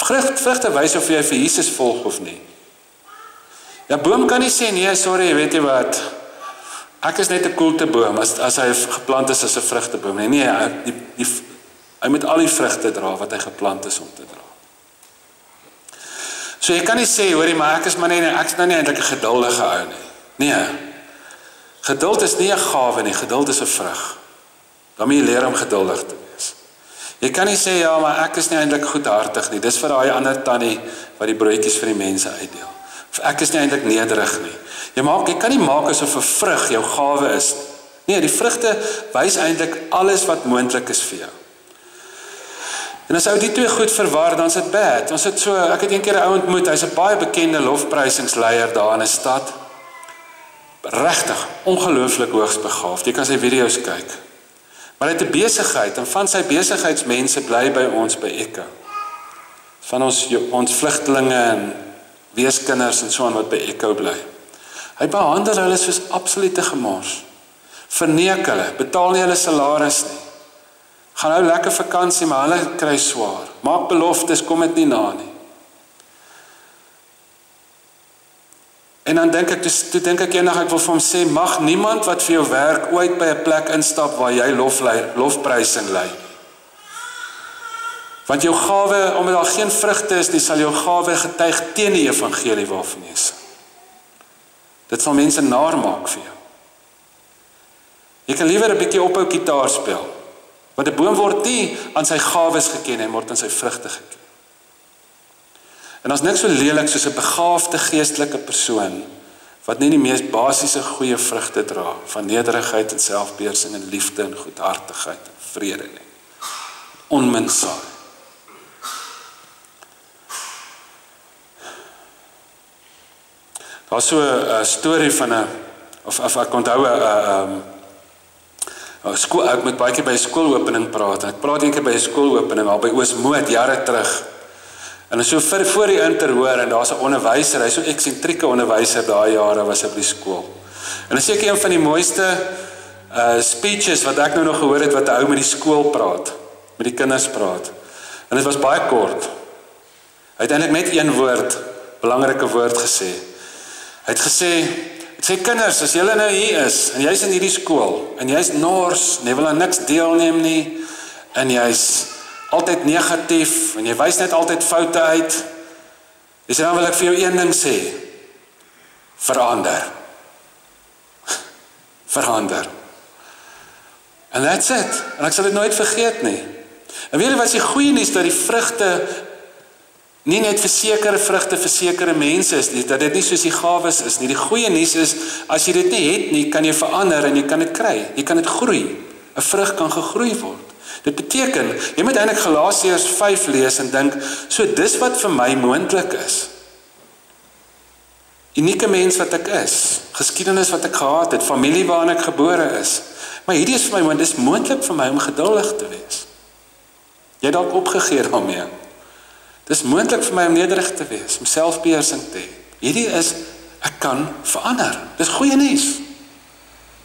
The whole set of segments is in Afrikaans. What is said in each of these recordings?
Vrugte wys of jy vir Jesus volg of nie. Ja, boom kan nie sê, nee, sorry, weet jy wat, ek is net 'n koelteboom, as hy geplant is as 'n vrugteboom. Nee, hy moet al die vrugte dra wat hy geplant is om te dra. So jy kan nie sê, hoorie, maar ek is nou nie eintlik 'n geduldige ou nie. Nee, geduld is nie 'n gawe nie, geduld is 'n vrug. Dan moet jy leer om geduldig te wees. Jy kan nie sê, ja, maar ek is nie eintlik goedhartig nie, dis vir daai ander tannie wat die broodjies vir die mense uitdeel. Of ek is nie eintlik nederig nie. Jy kan nie maak asof 'n vrug jou gawe is nie. Nee, die vrugte wys eintlik alles wat moontlik is vir jou. En as ou die twee goed verwar, dan is dit bad. Ons het ek het een keer 'n ou ontmoet, hy's 'n baie bekende lofprysingsleier daar in 'n stad. Regtig, ongelooflik hoogs begaafd. Jy kan sy video's kyk. Maar hy het 'n besigheid, en van sy besigheidsmense bly by ons by Echo. Van ons vlugtelinge en weeskinders en so aan wat by Echo bly. Hy behandel hulle soos absolute gemors. Verneek hulle, betaal nie hulle salaris nie. Gaan nou lekker vakansie, maar hulle kry swaar. Maak beloftes, kom dit nie na nie. En dan dink ek eendag, ek wil vir hom sê, mag niemand wat vir jou werk ooit by 'n plek instap waar jy lofprysing lei. Want jou gawe, omdat daar geen vrugte is nie, sal jou gawe getuig teen die evangelie waarvan jy sing. Dit sal mense naar maak vir jou. Jy kan liewer 'n bietjie ophou gitaar speel. Want 'n boom word nie aan sy gawes geken, hy word aan sy vrugte geken. En ons niks so lelik soos 'n begaafde geestelike persoon wat nie die mees basiese goeie vrugte dra van nederigheid en selfbeheersing en liefde en goedhartigheid en vrede nie. Onminsaam. Daar is so 'n storie van ek onthou ek moet baie keer by 'n skoolopening praat, en ek praat een keer by 'n skoolopening al by Oosmoed jare terug. En so voor die interhoor, en daar's 'n onderwyser, hy's so eksentrieke onderwyser daai jare was hy by die skool. En dit is seker een van die mooiste speeches wat ek nou nog gehoor het, wat 'n ou met die skool praat, met die kinders praat. En dit was baie kort. Hy het eintlik net een woord, belangrike woord gesê. Hy het gesê, kinders, as julle nou hier is, en jy's in hierdie skool, en jy's nors, en jy wil aan niks deelneem nie, en jy's altyd negatief, en jy wys net altyd foute uit, dan wil ek vir jou een ding sê, verander. Verander. And that's it. En ek sal dit nooit vergeet nie. En weet jy wat die goeie nuus, dat die vrugte nie net vir sekere vrugte vir sekere mense is nie, dat dit nie soos die gawes is nie. Die goeie nuus is, as jy dit nie het nie, kan jy verander en jy kan dit kry. Jy kan dit groei. 'n Vrug kan gegroei word. Dit beteken, jy moet eintlik Galasiërs 5 lees en dink, so dis wat vir my moontlik is. Unieke mens wat ek is, geskiedenis wat ek gehad het, familie waarin ek gebore is. Maar hierdie is vir my, want dis moontlik vir my om geduldig te wees. Jy dalk opgegee daarmee. Dis moontlik vir my om nederig te wees, om selfbeheersing te hê. Hierdie is, ek kan verander. Dis goeie nuus.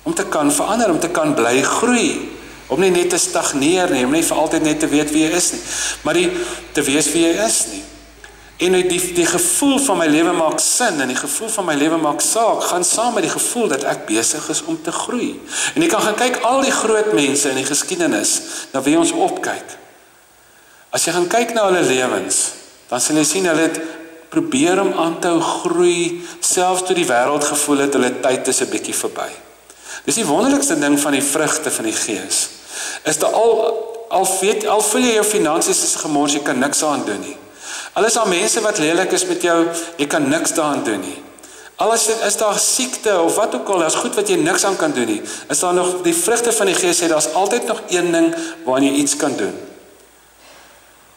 Om te kan verander, om te kan bly groei. Om nie net te stagneer nie, om nie vir altyd net te weet wie jy is nie, maar te wees wie jy is nie. En die gevoel van my lewe maak sin, en die gevoel van my lewe maak saak, gaan saam met die gevoel dat ek besig is om te groei. En jy kan gaan kyk al die groot mense in die geskiedenis, na wie ons opkyk. As jy gaan kyk na hulle lewens, dan sal jy sien, hulle het probeer om aan te hou groei, selfs toe die wêreld gevoel het, hulle tyd is 'n bietjie verby. Dis die wonderlikste ding van die vrugte van die Gees, is dat al voel jy jou finansies is gemors, jy kan niks aan doen nie. Al is daar mense wat lelik is met jou, jy kan niks daaraan doen nie. Al is daar siekte of wat ook al, daar's goed wat jy niks aan kan doen nie. Is daar nog die vrugte van die Gees, sê daar's altyd nog een ding waaraan jy iets kan doen.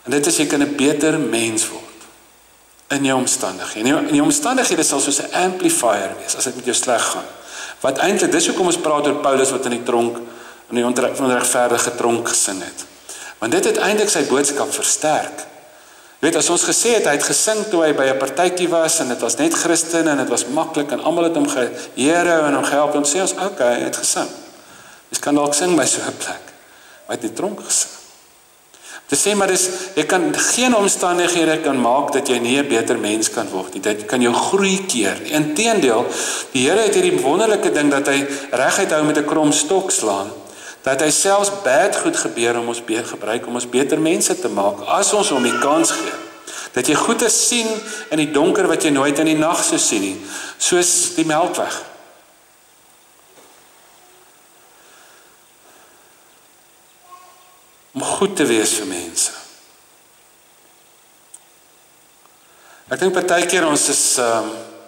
En dit is, jy kan 'n beter mens word in jou omstandighede. En jou omstandighede sal soos 'n amplifier wees as dit met jou sleg gaan. Wat eintlik, dis hoekom ons praat oor Paulus wat in die tronk, in die onregverdige tronk gesing het. Want dit het eintlik sy boodskap versterk. Jy weet, as ons gesê het, hy het gesing toe hy by 'n partytjie was, en dit was net Christen, en dit was maklik, en almal het hom geëer en hom gehelp, en sê ons, okay, hy het gesing. Jy kan dalk sing by so 'n plek, maar hy het in die tronk gesing. Te sê, maar jy kan geen omstandighede kan maak dat jy nie 'n beter mens kan word nie. Dit kan jou groei keer. Inteendeel, die Here het hierdie wonderlike ding dat hy reguit hou met 'n krom stok slaan, dat hy selfs bad goed gebeur om ons gebruik om ons beter mense te maak, as ons hom die kans gee. Dat jy goeie sien in die donker wat jy nooit in die nag sou sien nie, soos die Melkweg. Om goed te wees vir mense. Ek dink partykeer ons is,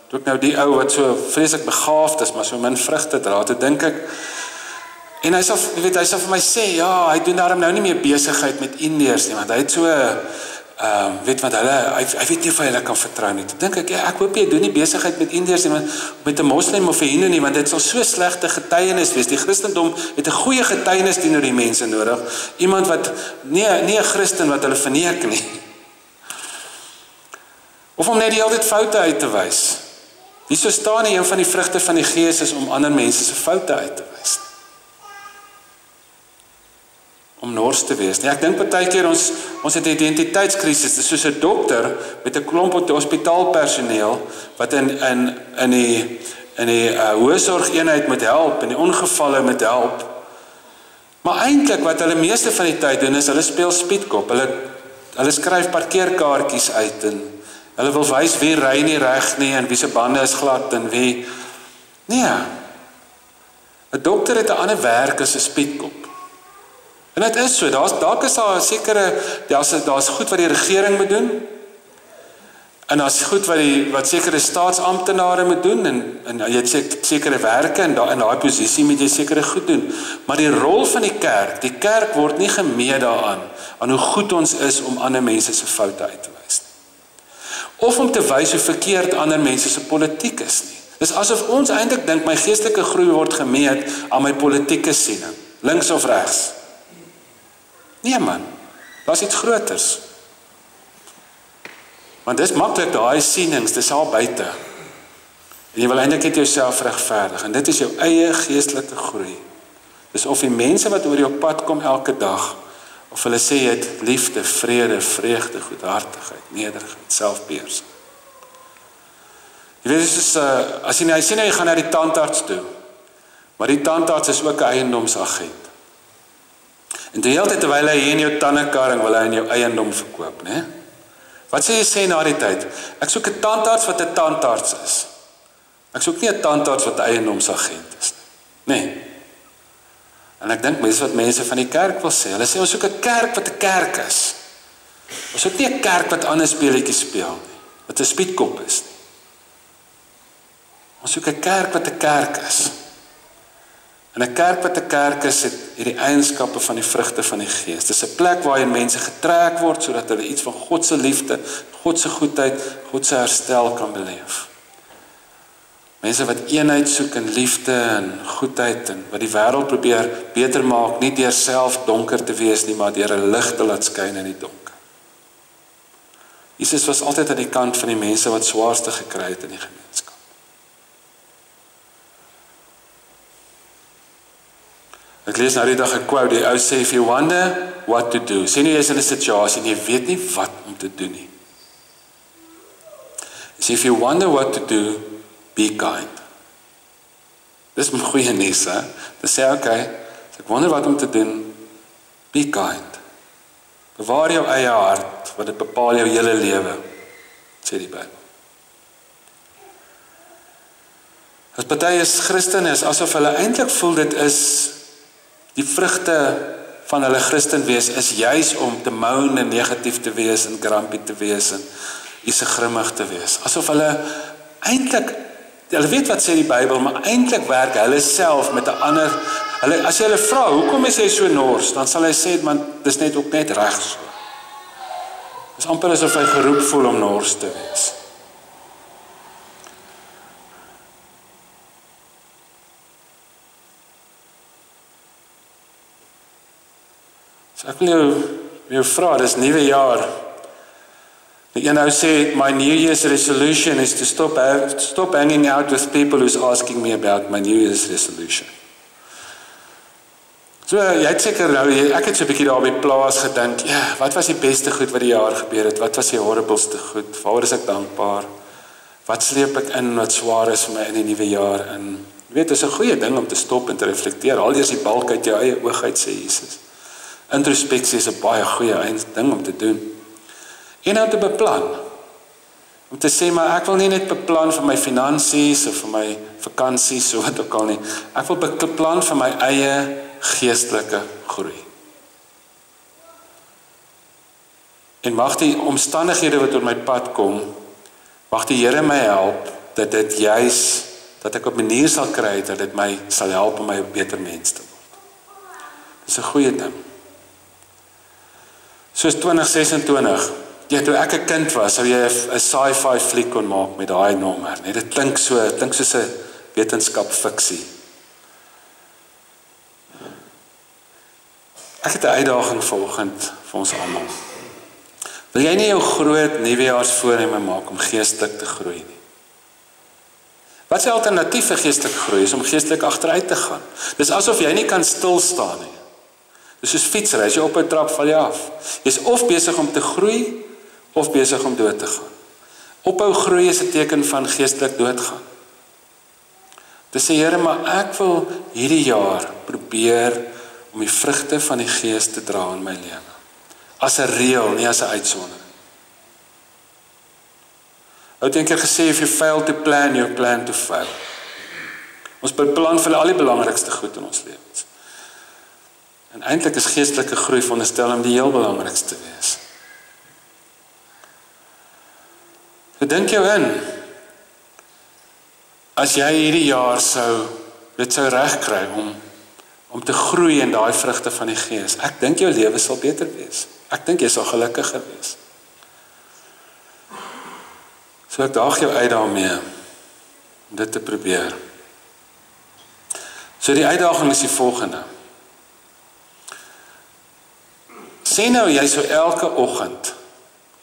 toe ek nou die ou wat so vreeslik begaafd is, maar so min vrugte dra, toe dink ek, en hy sal vir my sê, ja, hy doen daarom nou nie meer besigheid met Indiërs nie, want hy het so, want hy weet nie of hy hulle kan vertrou nie. Toe dink ek, ja, ek hoop jy doen nie besigheid met Indiërs nie, met 'n moslim of 'n hindoe nie, want dit sal so slegte getuienis wees. Die Christendom het 'n goeie getuienis teenoor die mense nodig. Iemand wat, nie 'n Christen wat hulle verneek nie. Of om net die hele tyd foute uit te wys. Hierso staan nie, een van die vrugte van die Gees is om ander mense se foute uit te wys. Om nors te wees. Nee, ek dink partykeer ons het 'n identiteitskrisis. Dit is soos 'n dokter met 'n klomp hospitaalpersoneel wat in die hoësorgeenheid moet help, in die ongevalle moet help. Maar eintlik wat hulle meeste van die tyd doen is hulle speel speedkop. Hulle skryf parkeerkaartjies uit en hulle wil wys wie ry nie reg nie en wie se bande is glad en wie. Nee. 'n Dokter het 'n ander werk as 'n speedkop. En dit is so, dalk is daar sekere, daar's goed wat die regering moet doen, en daar's goed wat sekere staatsamptenare moet doen, en jy het sekere werke, en in daai posisie moet jy sekere goed doen. Maar die rol van die kerk word nie gemee daaraan, aan hoe goed ons is om ander mense se foute uit te wys nie. Of om te wys hoe verkeerd ander mense se politiek is nie. Dis asof ons eintlik dink, my geestelike groei word gemeet aan my politieke siening, links of regs. Nee man, daar's iets groters. Want dis maklik daai sienings, dis al buite. En jy wil eintlik net jouself regverdig, en dit is jou eie geestelike groei. Dis of die mense wat oor jou pad kom elke dag, of hulle sê jy het liefde, vrede, vreugde, goedhartigheid, nederigheid, selfbeheersing. Jy weet, soos, as jy sien jy gaan na die tandarts toe, maar die tandarts is ook 'n eiendomsagent. En die hele tyd terwyl hy in jou tandekarring wil hy in jou eiendom verkoop, né? Wat sê jy sê na die tyd? Ek soek 'n tandarts wat 'n tandarts is. Ek soek nie 'n tandarts wat 'n eiendomsagent is nie. Nee. En ek dink wat mense van die kerk wil sê. Hulle sê ons soek 'n kerk wat 'n kerk is. Ons soek nie 'n kerk wat ander speletjies speel nie, wat 'n speedkop is nie. Ons soek 'n kerk wat 'n kerk is. En 'n kerk wat 'n kerk is, het hierdie eienskappe van die vrugte van die Gees. Dis 'n plek waarin mense getrek word sodat hulle iets van God se liefde, God se goedheid, God se herstel kan beleef. Mense wat eenheid soek in liefde en goedheid en wat die wêreld probeer beter maak, nie deur self donker te wees nie, maar deur 'n lig te laat skyn in die donker. Jesus was altyd aan die kant van die mense wat swaarste gekry het in die gemeenskap. Ek lees nou die dag 'n quote, die ou sê, if you wonder what to do, sê nie jy is in 'n situasie en jy weet nie wat om te doen nie. So if you wonder what to do, be kind. Dis 'n goeie nuus, hè? Dis sê, okay, as ek wonder wat om te doen, be kind. Bewaar jou eie hart, want dit bepaal jou hele lewe, sê die Bybel. As party is Christen is, asof hulle eintlik voel dit is die vrugte van hulle Christen wees is juis om te moan en negatief te wees en grumpy te wees en is grimmig te wees. Asof hulle eintlik, hulle weet wat sê die Bybel, maar eintlik werk hulle self met 'n ander. As jy hulle vra, hoekom is jy so nors? Dan sal hy sê, man, dis net ook net reg so. Dis amper asof hy geroep voel om nors te wees. So ek wil jou vra, dis nuwe jaar. Die een ou sê, my New Year's resolution is to stop hanging out with people who's asking me about my New Year's resolution. So, jy het seker nou, ek het so 'n bietjie daar op die plaas gedink, ja, wat was die beste goed wat die jaar gebeur het? Wat was die horribelste goed? Waaroor is ek dankbaar? Wat sleep ek in wat swaar is vir my in die nuwe jaar in? Jy weet, dit is 'n goeie ding om te stop en te reflekteer. Haal eers die balk uit jou eie oog uit, sê Jesus. Introspeksie is 'n baie goeie ding om te doen. En dan te beplan. Om te sê, maar ek wil nie net beplan vir my finansies of vir my vakansies of wat ook al nie. Ek wil beplan vir my eie geestelike groei. En mag die omstandighede wat op my pad kom, mag die Here my help dat dit juis, dat ek op 'n manier sal kry dat dit my sal help om my 'n beter mens te word. Dis 'n goeie ding. Soos 2026, ja, toe ek 'n kind was, sou jy 'n sci-fi fliek kon maak met daai nommer, nee, dit klink soos 'n wetenskap fiksie. Ek het 'n uitdaging vanoggend vir ons almal. Wil jy nie jou groot nuwejaarsvoorneme maak om geestelik te groei nie? Wat is die alternatief vir geestelike groei? Is om geestelik agteruit te gaan. Dis asof jy nie kan stil staan nie. Dis soos fietsry, as jy op 'n trap val jy af. Jy's of besig om te groei of besig om dood te gaan. Ophou groei is 'n teken van geestelik doodgaan. Dis sê Here, maar ek wil hierdie jaar probeer om die vrugte van die Gees te dra in my lewe. As 'n reël, nie as 'n uitsondering. Ou het eendag gesê, if you fail to plan, you plan to fail. Ons beplan vir al die belangrikste goed in ons lewens. En eintlik is geestelike groei veronderstel om die heel belangrikste te wees. Dink jou in, as jy hierdie jaar dit sou regkry om te groei in daai vrugte van die Gees, ek dink jou lewe sal beter wees. Ek dink jy sal gelukkiger wees. So ek daag jou uit daarmee om dit te probeer. So die uitdaging is die volgende. Sê nou jy so elke oggend,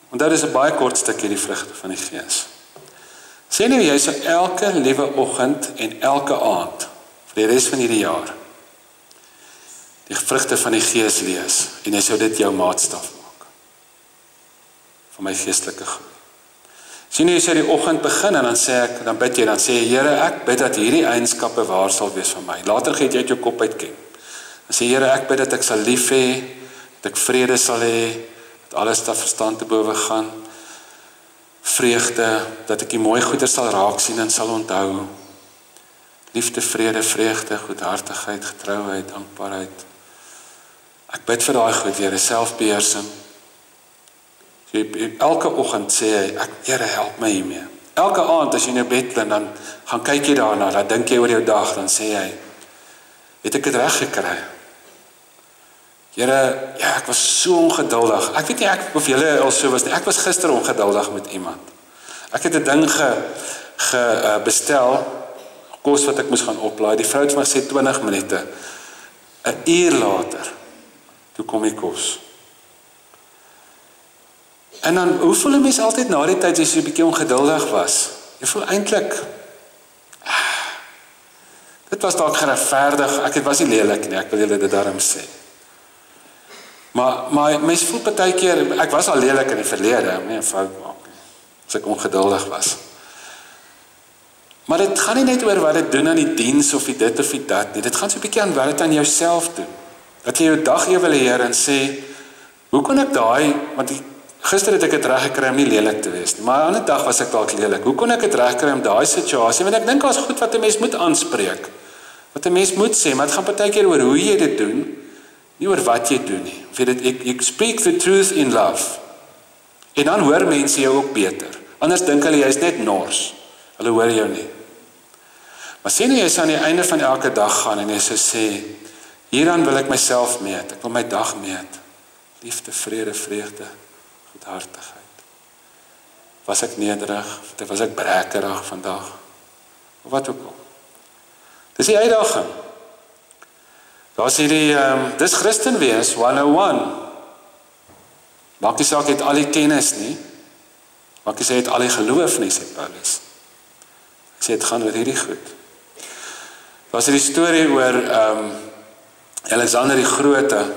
want dit is 'n baie kort stukkie die vrugte van die Gees. Sê nou jy so elke liewe oggend en elke aand vir die res van hierdie jaar die vrugte van die Gees lees en jy sou dit jou maatstaf maak vir my geestelike groei. Sien jy sê die oggend begin en dan bid jy, dan sê jy, Here, ek bid dat hierdie eienskappe waar sal wees vir my. Later gee jy uit jou kop uitken. Dan sê Here, ek bid dat ek sal lief hê, dat ek vrede sal hê, dat alles te verstand te bowe gaan, vreugde, dat ek die mooi goeie sal raak sien en sal onthou, liefde, vrede, vreugde, goedhartigheid, getrouheid, dankbaarheid. Ek bid vir daai goed, Here, selfbeheersing. Elke oggend sê hy, Here, help my hiermee. Elke aand as jy in jou bed lê, dan gaan kyk jy daarna, dan dink jy oor jou dag, dan sê hy, het ek dit reg gekry? Here, ja, ek was so ongeduldig. Ek weet nie of julle al so was nie. Ek was gister ongeduldig met iemand. Ek het 'n ding bestel, kos wat ek moes gaan oplaai. Die vrou het vir my gesê 20 minute. 'n uur later, toe kom die kos. En dan, hoe voel 'n mens altyd na die tyd as jy 'n bietjie ongeduldig was? Jy voel eintlik, dit was dalk geregverdig, was nie lelik nie, ek wil julle dit daarom sê. Maar mens voel partykeer, ek was al lelik in die verlede, nie 'n fout maak nie, as ek ongeduldig was. Maar dit gaan nie net oor wat dit doen aan die diens of die dit of die dat nie, dit gaan so 'n bietjie aan wat dit aan jouself doen. Dat jy jou dag evalueer en sê, hoe kon ek want gister het ek dit reg gekry om nie lelik te wees nie, maar 'n ander dag was ek dalk lelik. Hoe kon ek dit reg kry om daai situasie, want ek dink daar's goed wat 'n mens moet aanspreek, wat 'n mens moet sê, maar dit gaan partykeer oor hoe jy dit doen, nie oor wat jy doen nie. Of jy dit, ek speak the truth in love. En dan hoor mense jou ook beter. Anders dink hulle jy's net nors. Hulle hoor jou nie. Maar sê nou jy sal aan die einde van elke dag gaan en jy sou sê, hieraan wil ek myself meet. Ek wil my dag meet. Liefde, vrede, vreugde, goedhartigheid. Was ek nederig? Was ek brekerig vandag? Of wat ook al. Dis die uitdaging. Daar's hierdie, dis Christen wees, 101. Maak nie saak, het al die kennis nie. Maak nie saak, het al die geloof nie, sê Paulus. Hy sê, het gaan oor hierdie goed. Daar's hierdie storie oor, Alexander die Grote.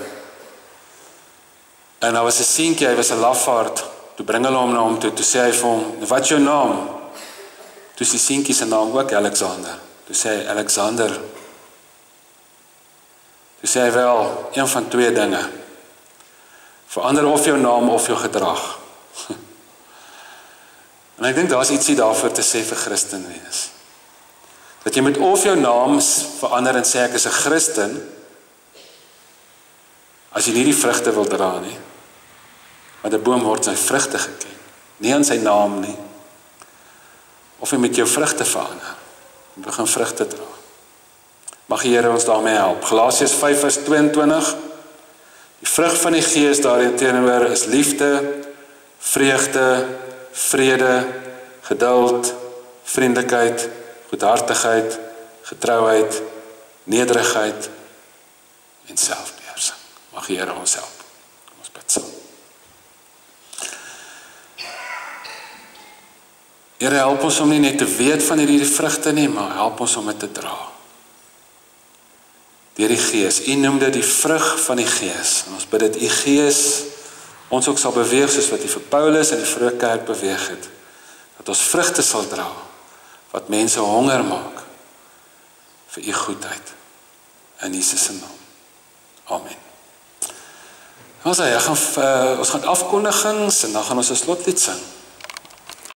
En daar was 'n seentjie, hy was 'n lafaard. Toe bring hulle hom na hom toe sê hy vir hom, "Wat is jou naam?" Toe is die seentjie se naam ook Alexander. Toe sê hy, "Alexander." Toe sê hy, "Wel, een van twee dinge. Verander of jou naam of jou gedrag." En ek dink daar's ietsie daarvoor te sê vir Christen wees. Dat jy moet of jou naam verander en sê ek is 'n Christen, as jy nie die vrugte wil dra nie. Want 'n boom word sy vrugte geken, nie aan sy naam nie. Of jy met jou vrugte verander, en begin vrugte dra. Mag die Here ons daarmee help. Galasiërs 5:22, die vrug van die Gees daarteenoor is liefde, vreugde, vrede, geduld, vriendelikheid, goedhartigheid, getrouheid, nederigheid en selfbeheersing. Mag die Here ons help. Kom ons bid saam. Here, help ons om nie net te weet van hierdie vrugte nie, maar help ons om dit te dra. Deur die Gees. U noem dit die vrug van die Gees. En ons bid dat u Gees ons ook sal beweeg soos wat u vir Paulus en die vroeë kerk beweeg het. Dat ons vrugte sal dra wat mense honger maak vir u goedheid. In Jesus se naam. Amen. Ons gaan afkondigings en dan gaan ons 'n slotlied sing.